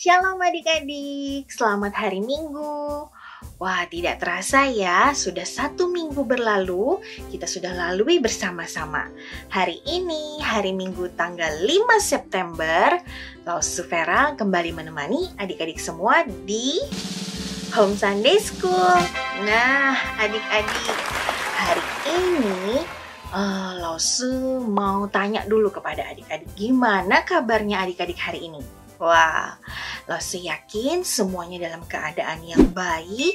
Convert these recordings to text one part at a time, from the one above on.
Shalom adik-adik, selamat hari Minggu. Wah, tidak terasa ya, sudah 1 minggu berlalu, kita sudah lalui bersama-sama. Hari ini, hari Minggu tanggal 5 September, Lausu Vera kembali menemani adik-adik semua di Home Sunday School. Nah, adik-adik, hari ini Lausu mau tanya dulu kepada adik-adik, gimana kabarnya adik-adik hari ini? Wah, Lausu yakin semuanya dalam keadaan yang baik,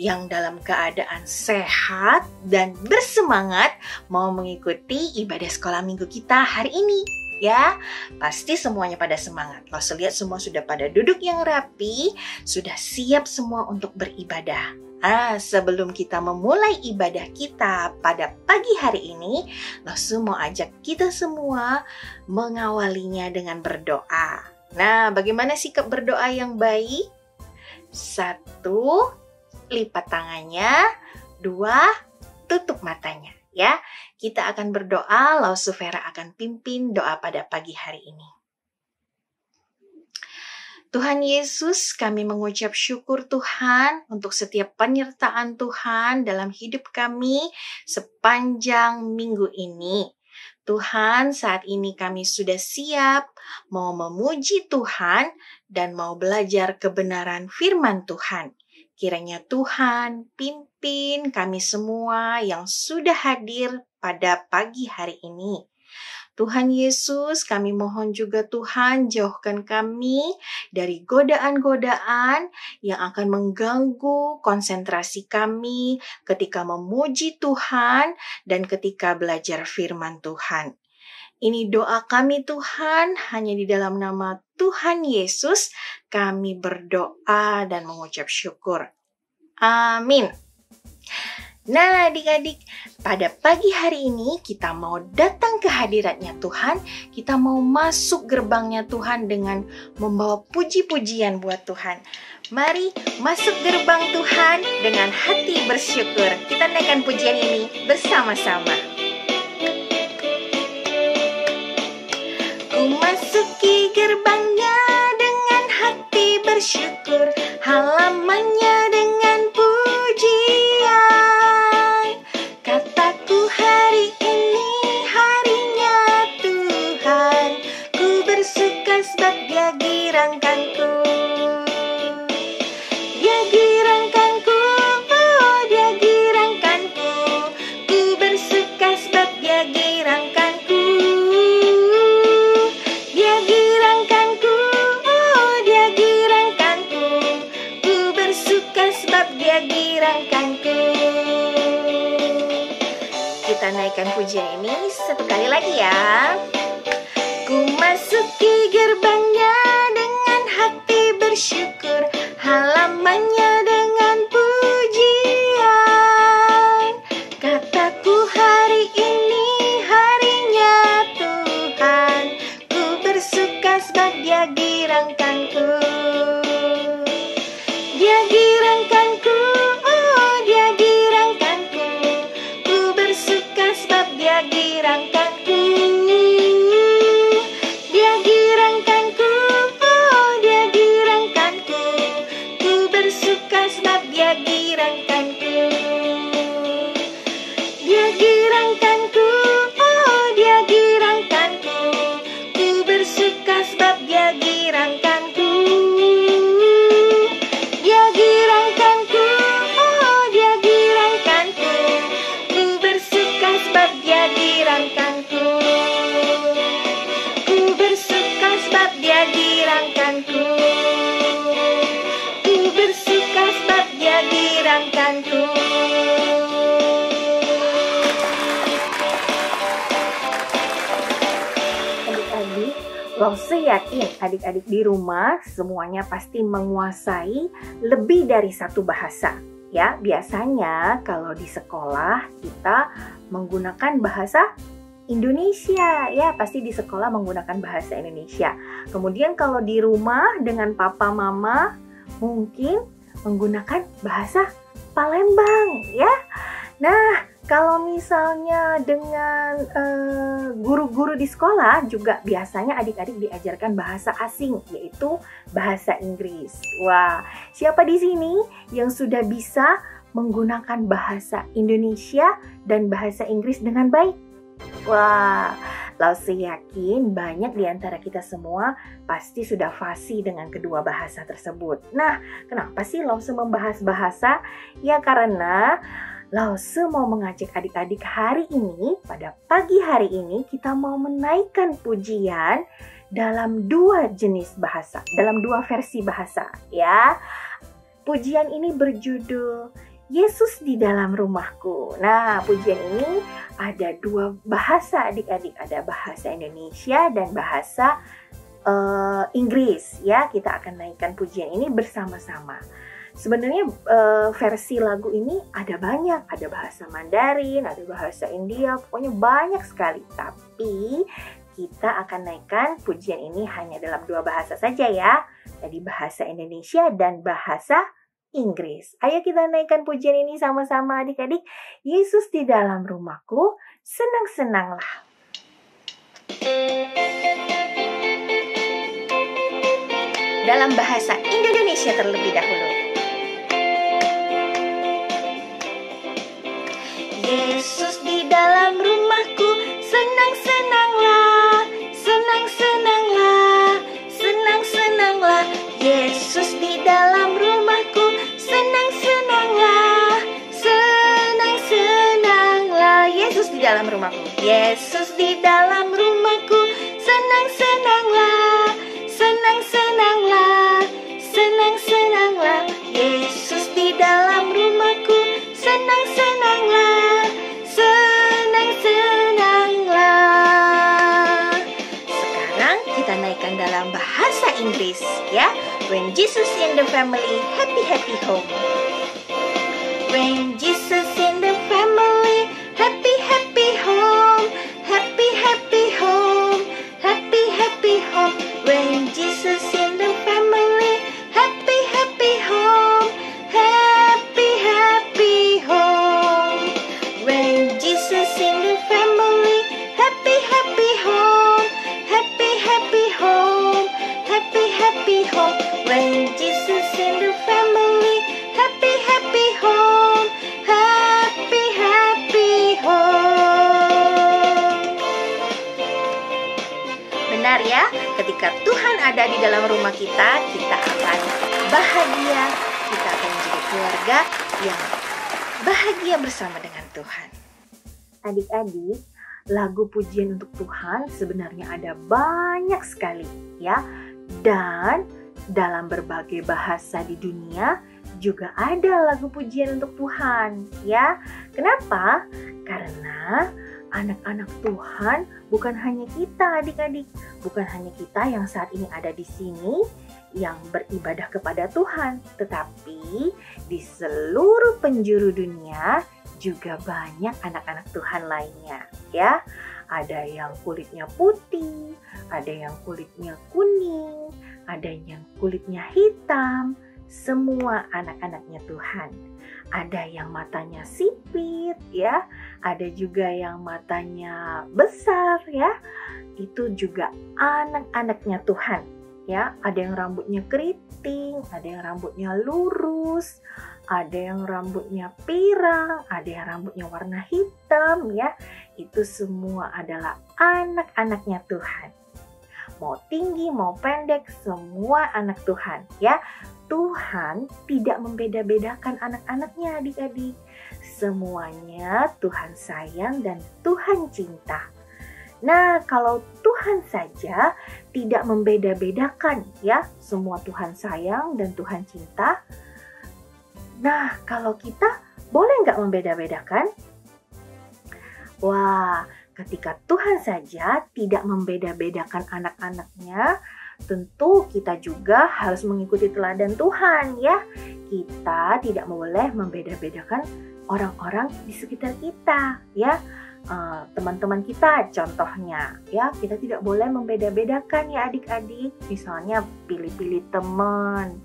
yang dalam keadaan sehat dan bersemangat mau mengikuti ibadah sekolah minggu kita hari ini. Ya, pasti semuanya pada semangat. Lausu lihat semua sudah pada duduk yang rapi, sudah siap semua untuk beribadah. Sebelum kita memulai ibadah kita pada pagi hari ini, Lausu mau ajak kita semua mengawalinya dengan berdoa. Nah, bagaimana sikap berdoa yang baik? 1, lipat tangannya. 2, tutup matanya. Ya, kita akan berdoa, Lausu Vera akan pimpin doa pada pagi hari ini. Tuhan Yesus, kami mengucap syukur Tuhan untuk setiap penyertaan Tuhan dalam hidup kami sepanjang minggu ini. Tuhan, saat ini kami sudah siap mau memuji Tuhan dan mau belajar kebenaran firman Tuhan. Kiranya Tuhan pimpin kami semua yang sudah hadir pada pagi hari ini. Tuhan Yesus, kami mohon juga Tuhan jauhkan kami dari godaan-godaan yang akan mengganggu konsentrasi kami ketika memuji Tuhan dan ketika belajar firman Tuhan. Ini doa kami Tuhan, hanya di dalam nama Tuhan Yesus kami berdoa dan mengucap syukur. Amin. Nah adik-adik, pada pagi hari ini kita mau datang ke hadiratnya Tuhan, kita mau masuk gerbangnya Tuhan dengan membawa puji-pujian buat Tuhan. Mari masuk gerbang Tuhan dengan hati bersyukur. Kita naikkan pujian ini bersama-sama. Ku masuki gerbangnya dengan hati bersyukur, halamannya dengan pujian. Kataku hari ini harinya Tuhan, ku bersuka sebab Dia girangkanku. Dia girangkanku, oh Dia girangkanku, ku bersuka sebab Dia girangkanku. Dia girangkanku, oh Dia girangkanku, ku bersuka sebab Dia girangkanku. Kita naikkan pujian ini satu kali lagi ya. Ku masuki gerbangnya dengan hati bersyukur, halamannya dengan pujian. Kataku hari ini harinya Tuhan, ku bersuka sebab Dia girangkanku. Dia girangkanku, oh Dia girangkanku, ku bersuka sebab Dia girangkanku. Dia girangkanku, oh Dia girangkanku, ku bersuka sebab Dia girangkanku. Dia girangkanku, oh Dia girangkanku, ku bersuka sebab Dia girangkanku. Dia girangkanku, oh Dia girangkanku, ku bersuka sebab Dia girangkanku. Ku bersuka sebab Dia girangkanku. Ku bersuka sebab Dia girangkanku. Adik-adik, Lausu yakin adik-adik di rumah semuanya pasti menguasai lebih dari satu bahasa. Ya, biasanya kalau di sekolah kita menggunakan bahasa Indonesia, ya pasti di sekolah menggunakan bahasa Indonesia. Kemudian kalau di rumah dengan papa mama mungkin menggunakan bahasa Palembang, ya. Nah, Kalau misalnya dengan guru-guru di sekolah juga biasanya adik-adik diajarkan bahasa asing, yaitu bahasa Inggris. Wah, siapa di sini yang sudah bisa menggunakan bahasa Indonesia dan bahasa Inggris dengan baik? Wah, Lause yakin banyak di antara kita semua pasti sudah fasih dengan kedua bahasa tersebut. Nah, kenapa sih Lause membahas bahasa? Ya karena Lause mau mengajak adik-adik hari ini, pada pagi hari ini kita mau menaikkan pujian dalam dua jenis bahasa, dalam dua versi bahasa ya. Pujian ini berjudul Yesus di dalam rumahku. Nah, pujian ini ada dua bahasa adik-adik, ada bahasa Indonesia dan bahasa Inggris ya. Kita akan naikkan pujian ini bersama-sama. Sebenarnya versi lagu ini ada banyak, ada bahasa Mandarin, ada bahasa India, pokoknya banyak sekali. Tapi kita akan naikkan pujian ini hanya dalam dua bahasa saja ya. Jadi bahasa Indonesia dan bahasa Inggris. Ayo kita naikkan pujian ini sama-sama adik-adik. Yesus di dalam rumahku, senang-senanglah. Dalam bahasa Indonesia terlebih dahulu. Yesus di dalam rumahku, senang-senanglah, senang-senanglah, senang-senanglah. Yesus di dalam rumahku, senang-senanglah, senang-senanglah. Yesus di dalam rumahku, Yesus di dalam rumahku, senang-senanglah, senang-senanglah, senang-senanglah. Yesus di dalam rumahku, senang-senanglah, senang-senanglah. Sekarang kita naikkan dalam bahasa Inggris ya. When Jesus in the family, happy happy home. When Jesus in the family, happy happy home, happy happy home, happy happy home. When Jesus in the family, happy happy home, happy happy home. When Jesus in the family, happy happy home, happy happy home, happy happy home. When Jesus in the family, happy happy home, happy happy home. Benar ya, ketika Tuhan ada di dalam rumah kita, kita akan bahagia, kita akan menjadi keluarga yang bahagia bersama dengan Tuhan. Adik-adik, lagu pujian untuk Tuhan sebenarnya ada banyak sekali ya. Dan dalam berbagai bahasa di dunia juga ada lagu pujian untuk Tuhan ya. Kenapa? Karena anak-anak Tuhan bukan hanya kita adik-adik, bukan hanya kita yang saat ini ada di sini yang beribadah kepada Tuhan, tetapi di seluruh penjuru dunia juga banyak anak-anak Tuhan lainnya ya. Ada yang kulitnya putih, ada yang kulitnya kuning, ada yang kulitnya hitam, semua anak-anaknya Tuhan. Ada yang matanya sipit ya, ada juga yang matanya besar ya. Itu juga anak-anaknya Tuhan ya. Ada yang rambutnya keriting, ada yang rambutnya lurus, ada yang rambutnya pirang, ada yang rambutnya warna hitam ya. Itu semua adalah anak-anaknya Tuhan. Mau tinggi, mau pendek, semua anak Tuhan ya. Tuhan tidak membeda-bedakan anak-anaknya adik-adik. Semuanya Tuhan sayang dan Tuhan cinta. Nah, kalau Tuhan saja tidak membeda-bedakan ya, semua Tuhan sayang dan Tuhan cinta. Nah, kalau kita boleh nggak membeda-bedakan? Wah, ketika Tuhan saja tidak membeda-bedakan anak-anaknya, tentu kita juga harus mengikuti teladan Tuhan ya. Kita tidak boleh membeda-bedakan orang-orang di sekitar kita ya. Teman-teman kita contohnya ya, kita tidak boleh membeda-bedakan ya adik-adik. Misalnya pilih-pilih teman.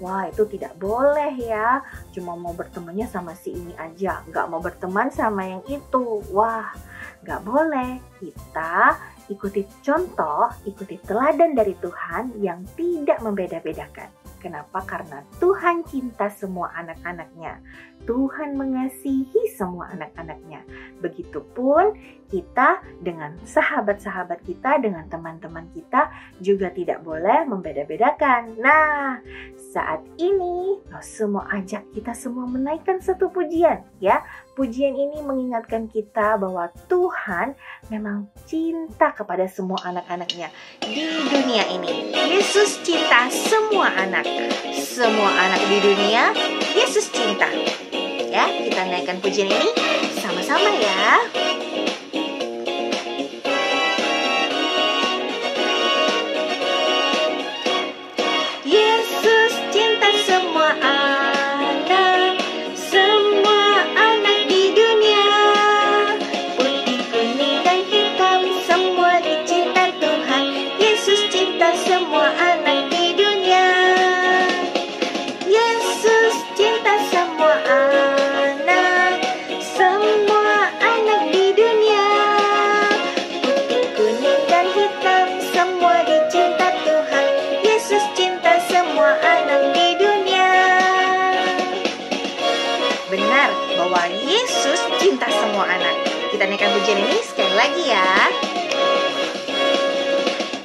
Wah, itu tidak boleh ya. Cuma mau bertemannya sama si ini aja, nggak mau berteman sama yang itu. Wah, nggak boleh. Kita ikuti contoh, ikuti teladan dari Tuhan yang tidak membeda-bedakan. Kenapa? Karena Tuhan cinta semua anak-anaknya. Tuhan mengasihi semua anak-anaknya. Begitupun kita dengan sahabat-sahabat kita, dengan teman-teman kita juga tidak boleh membeda-bedakan. Nah, saat ini semua ajak kita semua menaikkan satu pujian ya. Pujian ini mengingatkan kita bahwa Tuhan memang cinta kepada semua anak-anaknya di dunia ini. Yesus cinta semua anak. Semua anak di dunia, Yesus cinta. Ya, kita naikkan pujian ini sama-sama ya. Yesus cinta semua anak, semua anak di dunia. Putih, kuning, dan hitam, semua dicinta Tuhan. Yesus cinta semua anak di dunia. Yesus cinta semua anak, semua anak di dunia. Putih, kuning, dan hitam, semua dicinta Tuhan. Yesus cinta semua anak di dunia. Benar bahwa Yesus cinta semua anak. Kita naikkan pujian ini sekali lagi ya.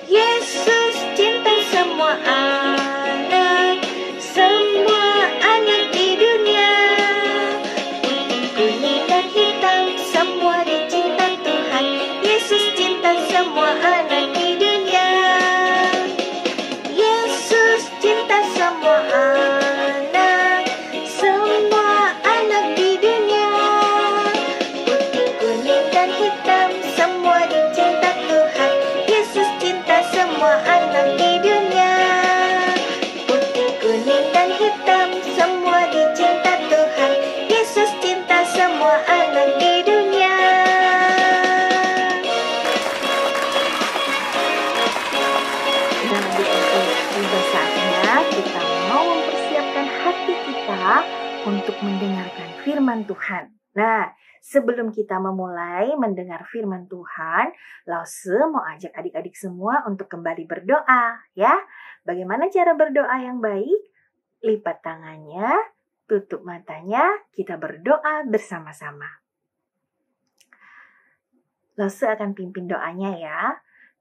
Yesus cinta semua anak, semua anak di dunia. Putih, kuning, dan hitam, semua dicinta Tuhan. Yesus cinta semua anak di dunia. Yesus cinta semua anak, semua anak di dunia. Putih, kuning, dan hitam, semua dicinta Tuhan. Yesus cinta semua anak di dunia. Putih, kuning, dan hitam, semua dicinta Tuhan. Yesus cinta semua anak di dunia. Nah, tiba saatnya kita mau mempersiapkan hati kita untuk mendengarkan firman Tuhan. Nah, sebelum kita memulai mendengar firman Tuhan, Lause mau ajak adik-adik semua untuk kembali berdoa ya. Bagaimana cara berdoa yang baik? Lipat tangannya, tutup matanya, kita berdoa bersama-sama. Lause akan pimpin doanya ya.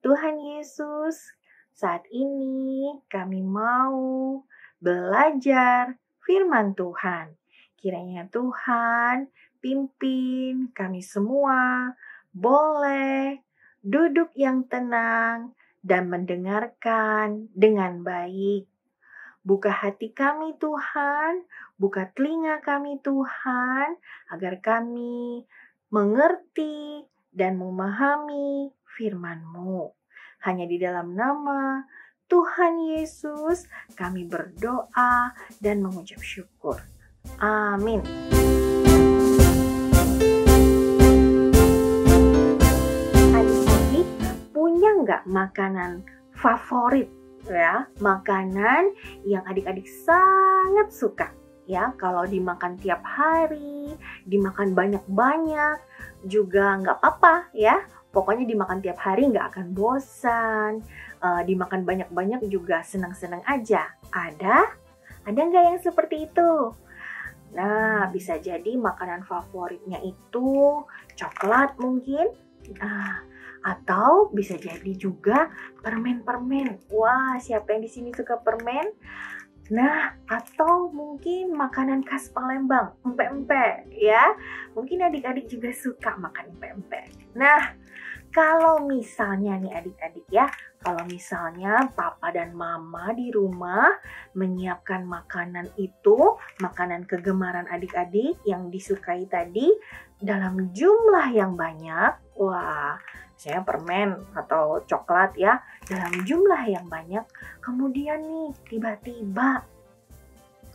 Tuhan Yesus, saat ini kami mau belajar firman Tuhan. Kiranya Tuhan pimpin kami semua boleh duduk yang tenang dan mendengarkan dengan baik. Buka hati kami Tuhan, buka telinga kami Tuhan, agar kami mengerti dan memahami firman-Mu. Hanya di dalam nama Tuhan Yesus kami berdoa dan mengucap syukur. Amin. Adik-adik punya nggak makanan favorit ya? Makanan yang adik-adik sangat suka ya. Kalau dimakan tiap hari, dimakan banyak-banyak juga nggak apa-apa ya. Pokoknya dimakan tiap hari nggak akan bosan. Dimakan banyak-banyak juga senang-senang aja. Ada nggak yang seperti itu? Nah, bisa jadi makanan favoritnya itu coklat mungkin. Atau bisa jadi juga permen-permen. Wah, siapa yang di sini suka permen? Nah, atau mungkin makanan khas Palembang, empek-empek ya. Mungkin adik-adik juga suka makan empek-empek. Nah, kalau misalnya nih adik-adik ya, kalau misalnya papa dan mama di rumah menyiapkan makanan itu, makanan kegemaran adik-adik yang disukai tadi dalam jumlah yang banyak, wah, misalnya permen atau coklat ya, dalam jumlah yang banyak, kemudian nih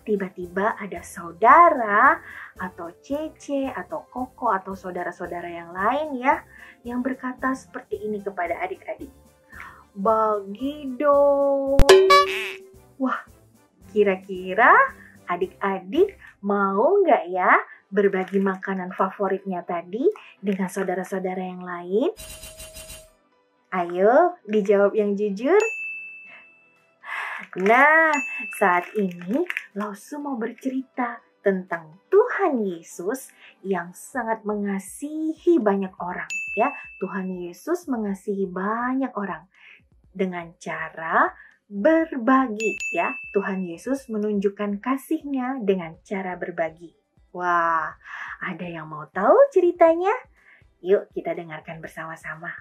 tiba-tiba ada saudara atau Cece atau Koko atau saudara-saudara yang lain ya yang berkata seperti ini kepada adik-adik. Bagi dong. Wah, Kira-kira adik-adik mau nggak ya berbagi makanan favoritnya tadi dengan saudara-saudara yang lain? Ayo dijawab yang jujur. Nah, saat ini Lausu mau bercerita tentang Tuhan Yesus yang sangat mengasihi banyak orang. Ya, Tuhan Yesus mengasihi banyak orang dengan cara berbagi. Ya, Tuhan Yesus menunjukkan kasihnya dengan cara berbagi. Wah, ada yang mau tahu ceritanya? Yuk kita dengarkan bersama-sama.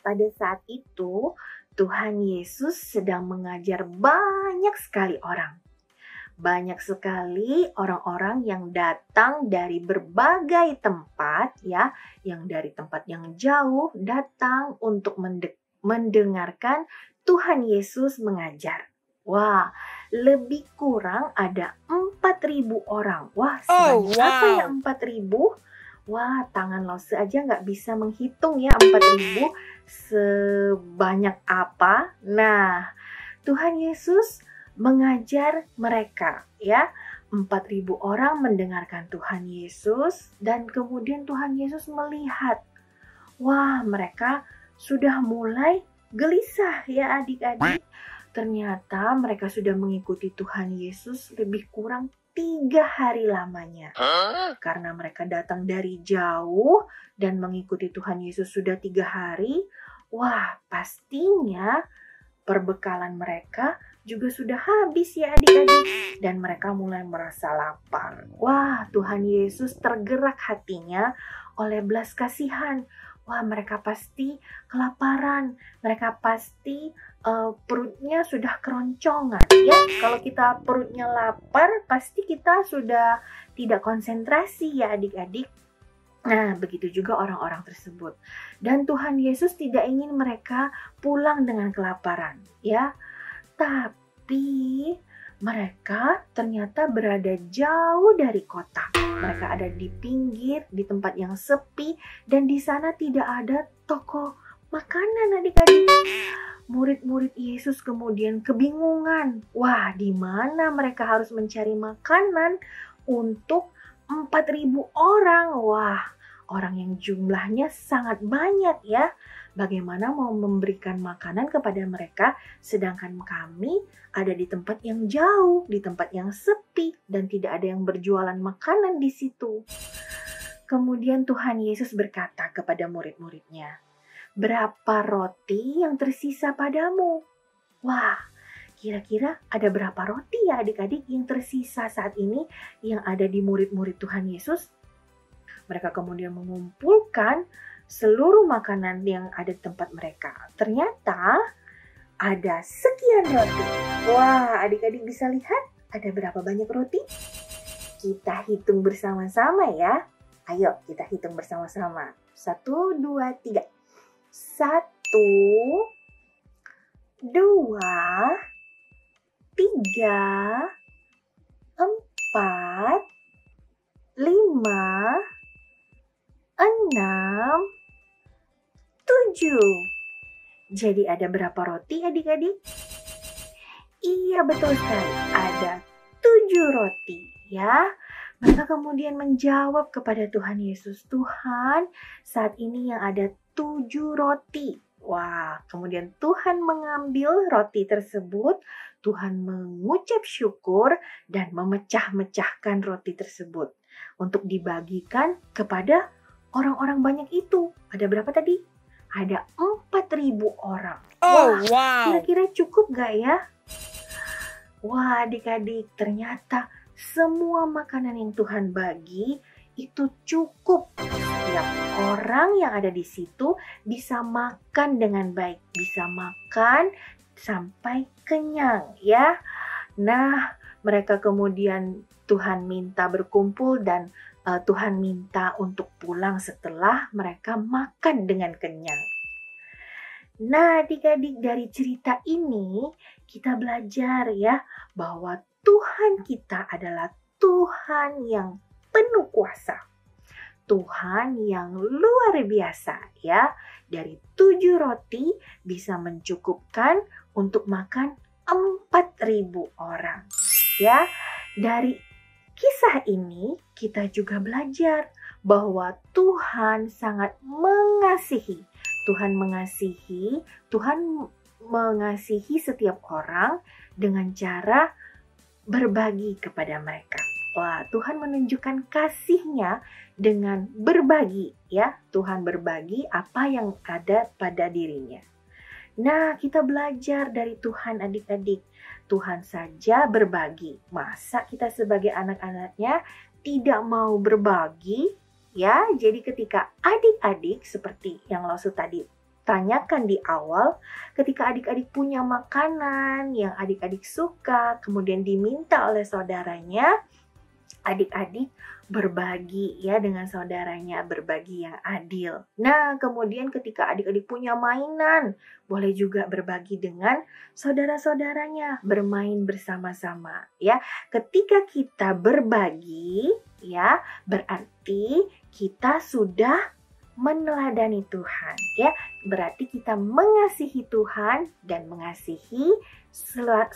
Pada saat itu, Tuhan Yesus sedang mengajar banyak sekali orang. Banyak sekali orang-orang yang datang dari berbagai tempat, ya, yang dari tempat yang jauh datang untuk mendengarkan Tuhan Yesus mengajar. Wah, lebih kurang ada 4.000 orang. Wah, sebanyak apa ya 4.000? Wah, tangan Lausu aja nggak bisa menghitung ya 4.000 sebanyak apa. Nah, Tuhan Yesus mengajar mereka, ya. 4.000 orang mendengarkan Tuhan Yesus dan kemudian Tuhan Yesus melihat, wah, mereka sudah mulai gelisah ya adik-adik. Ternyata mereka sudah mengikuti Tuhan Yesus lebih kurang 3 hari lamanya. Karena mereka datang dari jauh dan mengikuti Tuhan Yesus sudah 3 hari, wah, pastinya perbekalan mereka juga sudah habis ya adik-adik. Dan mereka mulai merasa lapar. Wah, Tuhan Yesus tergerak hatinya oleh belas kasihan. Wah, mereka pasti kelaparan. Mereka pasti perutnya sudah keroncongan. Ya, kalau kita perutnya lapar, pasti kita sudah tidak konsentrasi ya adik-adik. Nah, begitu juga orang-orang tersebut. Dan Tuhan Yesus tidak ingin mereka pulang dengan kelaparan, ya. Tapi mereka ternyata berada jauh dari kota. Mereka ada di pinggir, di tempat yang sepi, dan di sana tidak ada toko makanan adik-adik. Murid-murid Yesus kemudian kebingungan. Wah, di mana mereka harus mencari makanan untuk 4.000 orang? Wah, orang yang jumlahnya sangat banyak ya. Bagaimana mau memberikan makanan kepada mereka sedangkan kami ada di tempat yang jauh, di tempat yang sepi dan tidak ada yang berjualan makanan di situ. Kemudian Tuhan Yesus berkata kepada murid-muridnya, "Berapa roti yang tersisa padamu?" Wah, kira-kira ada berapa roti ya adik-adik yang tersisa saat ini yang ada di murid-murid Tuhan Yesus? Mereka kemudian mengumpulkan seluruh makanan yang ada di tempat mereka. Ternyata ada sekian roti. Wah, adik-adik bisa lihat ada berapa banyak roti? Kita hitung bersama-sama ya. Ayo kita hitung bersama-sama. 1, 2, 3. 1, 2, 3, 4, 5, 6, 7. Jadi ada berapa roti adik-adik? Iya, betul sekali. Ada 7 roti ya. Mereka kemudian menjawab kepada Tuhan Yesus, "Tuhan, saat ini yang ada 7 roti." Wah, kemudian Tuhan mengambil roti tersebut, Tuhan mengucap syukur dan memecah-mecahkan roti tersebut untuk dibagikan kepada orang-orang banyak itu. Ada berapa tadi? Ada 4.000 orang. Wah, kira-kira cukup gak ya? Wah, adik-adik, ternyata semua makanan yang Tuhan bagi itu cukup. Setiap orang yang ada di situ bisa makan dengan baik, bisa makan sampai kenyang ya. Nah, mereka kemudian Tuhan minta berkumpul dan Tuhan minta untuk pulang setelah mereka makan dengan kenyang. Nah, adik-adik, dari cerita ini kita belajar ya bahwa Tuhan kita adalah Tuhan yang penuh kuasa. Tuhan yang luar biasa ya. Dari 7 roti bisa mencukupkan untuk makan 4.000 orang. ya. Dari kisah ini kita juga belajar bahwa Tuhan sangat mengasihi. Tuhan mengasihi setiap orang dengan cara berbagi kepada mereka. Wah, Tuhan menunjukkan kasih-Nya dengan berbagi, ya. Tuhan berbagi apa yang ada pada dirinya. Nah, kita belajar dari Tuhan adik-adik. Tuhan saja berbagi. Masa kita sebagai anak-anaknya tidak mau berbagi? Ya, jadi ketika adik-adik seperti yang Losu tadi tanyakan di awal, ketika adik-adik punya makanan yang adik-adik suka, kemudian diminta oleh saudaranya, adik-adik berbagi ya dengan saudaranya, berbagi yang adil. Nah, kemudian ketika adik-adik punya mainan, boleh juga berbagi dengan saudara-saudaranya, bermain bersama-sama ya. Ketika kita berbagi ya, berarti kita sudah meneladani Tuhan ya. Berarti kita mengasihi Tuhan dan mengasihi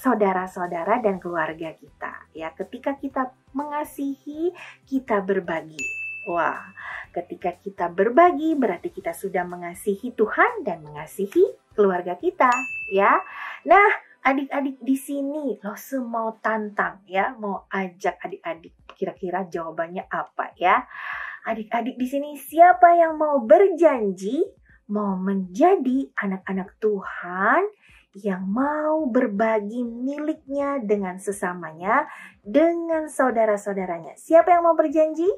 saudara-saudara dan keluarga kita ya. Ketika kita mengasihi, kita berbagi. Wah, ketika kita berbagi berarti kita sudah mengasihi Tuhan dan mengasihi keluarga kita ya. Nah, adik-adik di sini Losu mau tantang ya, mau ajak adik-adik. Kira-kira jawabannya apa ya? Adik-adik di sini siapa yang mau berjanji mau menjadi anak-anak Tuhan yang mau berbagi miliknya dengan sesamanya, dengan saudara-saudaranya? Siapa yang mau berjanji?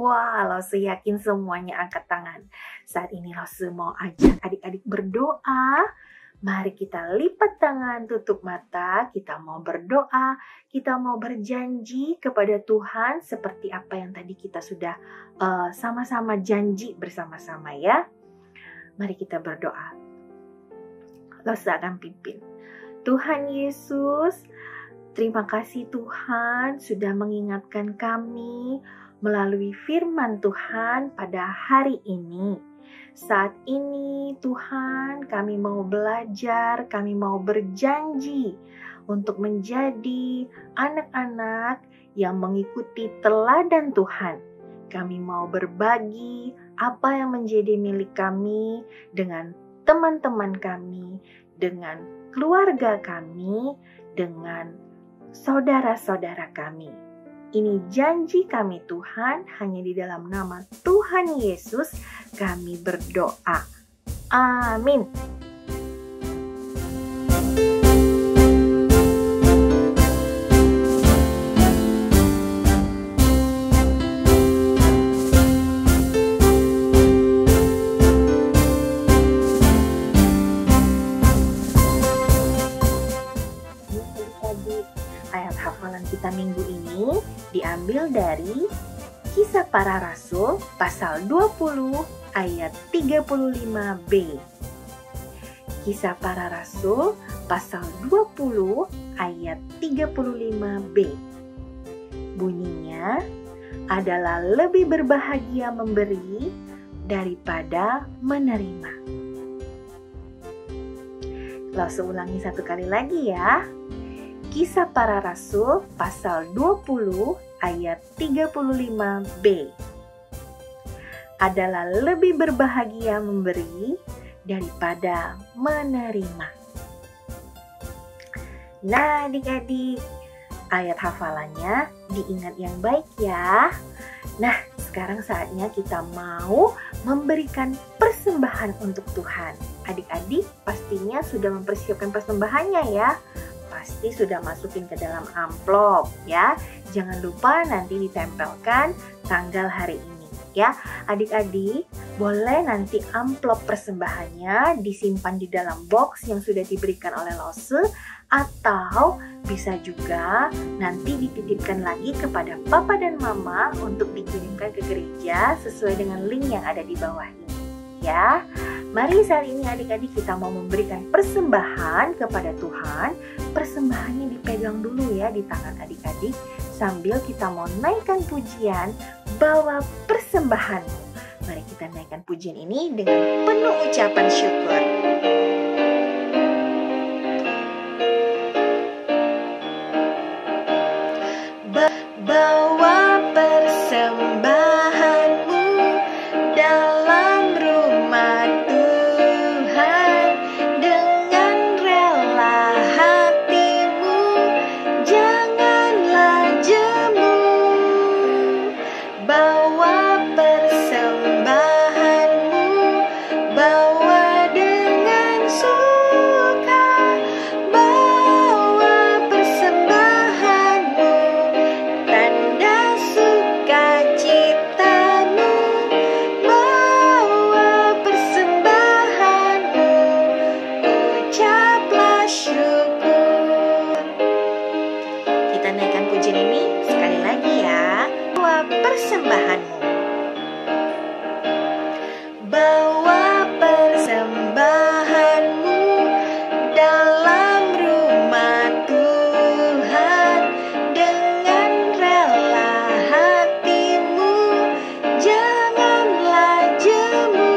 Wah, Losu yakin semuanya angkat tangan. Saat ini Losu mau ajak adik-adik berdoa. Mari kita lipat tangan, tutup mata, kita mau berdoa, kita mau berjanji kepada Tuhan seperti apa yang tadi kita sudah sama-sama janji bersama-sama ya. Mari kita berdoa. Losu akan pimpin. Tuhan Yesus, terima kasih Tuhan sudah mengingatkan kami melalui firman Tuhan pada hari ini. Saat ini Tuhan, kami mau belajar, kami mau berjanji untuk menjadi anak-anak yang mengikuti teladan Tuhan. Kami mau berbagi apa yang menjadi milik kami dengan teman-teman kami, dengan keluarga kami, dengan saudara-saudara kami. Ini janji kami Tuhan, hanya di dalam nama Tuhan Yesus kami berdoa. Amin. Ayat hafalan kita minggu ini diambil dari Kisah Para Rasul pasal 20 ayat 35b. Kisah Para Rasul pasal 20 ayat 35b. Bunyinya adalah lebih berbahagia memberi daripada menerima. Losu ulangi satu kali lagi ya. Kisah Para Rasul pasal 20 ayat 35b. Adalah lebih berbahagia memberi daripada menerima. Nah, adik-adik, ayat hafalannya diingat yang baik ya. Nah, sekarang saatnya kita mau memberikan persembahan untuk Tuhan. Adik-adik pastinya sudah mempersiapkan persembahannya ya. Pasti sudah masukin ke dalam amplop ya. Jangan lupa nanti ditempelkan tanggal hari ini ya. Adik-adik boleh nanti amplop persembahannya disimpan di dalam box yang sudah diberikan oleh Losu, atau bisa juga nanti dititipkan lagi kepada Papa dan Mama untuk dikirimkan ke gereja sesuai dengan link yang ada di bawah ini ya. Mari saat ini adik-adik kita mau memberikan persembahan kepada Tuhan. Persembahannya dipegang dulu ya di tangan adik-adik sambil kita mau naikkan pujian, bawa persembahanmu. Mari kita naikkan pujian ini dengan penuh ucapan syukur. persembahanmu. Bawa persembahanmu dalam rumah Tuhan dengan rela hatimu, janganlah jemu.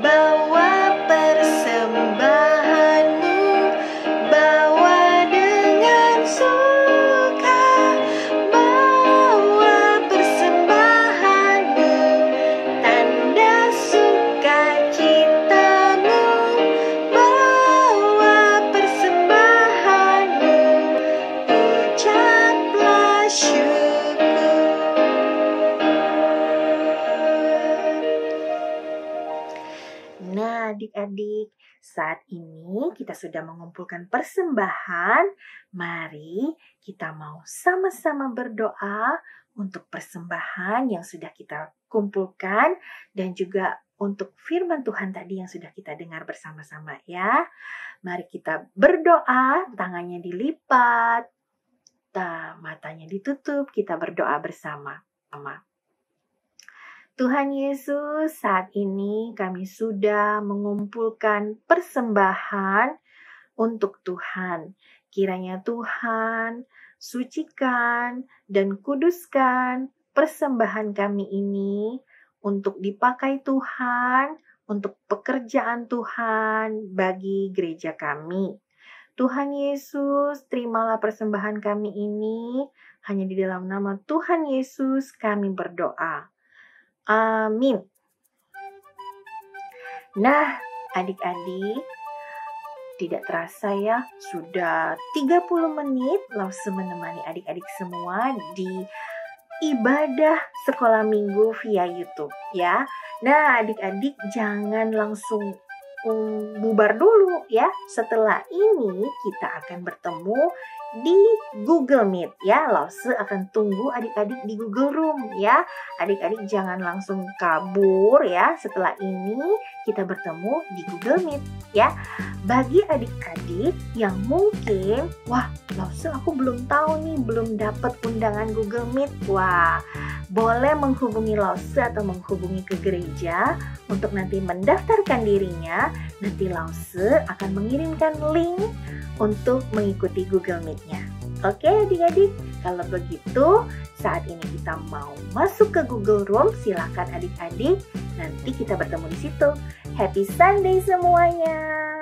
Bawa persembahanmu, bawa dengan suka, bawa persembahanmu, tanda sukacitamu, bawa persembahanmu, ucaplah syukur. Nah, adik-adik, saat ini kita sudah mengumpulkan persembahan. Mari kita mau sama-sama berdoa untuk persembahan yang sudah kita kumpulkan dan juga untuk firman Tuhan tadi yang sudah kita dengar bersama-sama ya. Mari kita berdoa, tangannya dilipat, matanya ditutup, kita berdoa bersama. Tuhan Yesus, saat ini kami sudah mengumpulkan persembahan untuk Tuhan. Kiranya Tuhan sucikan dan kuduskan persembahan kami ini untuk dipakai Tuhan, untuk pekerjaan Tuhan bagi gereja kami. Tuhan Yesus, terimalah persembahan kami ini, hanya di dalam nama Tuhan Yesus kami berdoa. Amin. Nah, adik-adik, tidak terasa ya, sudah 30 menit Lause menemani adik-adik semua di ibadah sekolah minggu via YouTube ya. Nah, adik-adik jangan langsung bubar dulu ya. Setelah ini kita akan bertemu di Google Meet ya. Lause akan tunggu adik-adik di Google Room ya. Adik-adik jangan langsung kabur ya. Setelah ini kita bertemu di Google Meet ya. Bagi adik-adik yang mungkin, wah Lause aku belum tahu nih, belum dapat undangan Google Meet. Wah, boleh menghubungi Lause atau menghubungi ke gereja untuk nanti mendaftarkan dirinya. Nanti Lause akan mengirimkan link untuk mengikuti Google Meet-nya. Oke adik-adik, kalau begitu saat ini kita mau masuk ke Google Room. Silakan adik-adik, nanti kita bertemu di situ. Happy Sunday semuanya.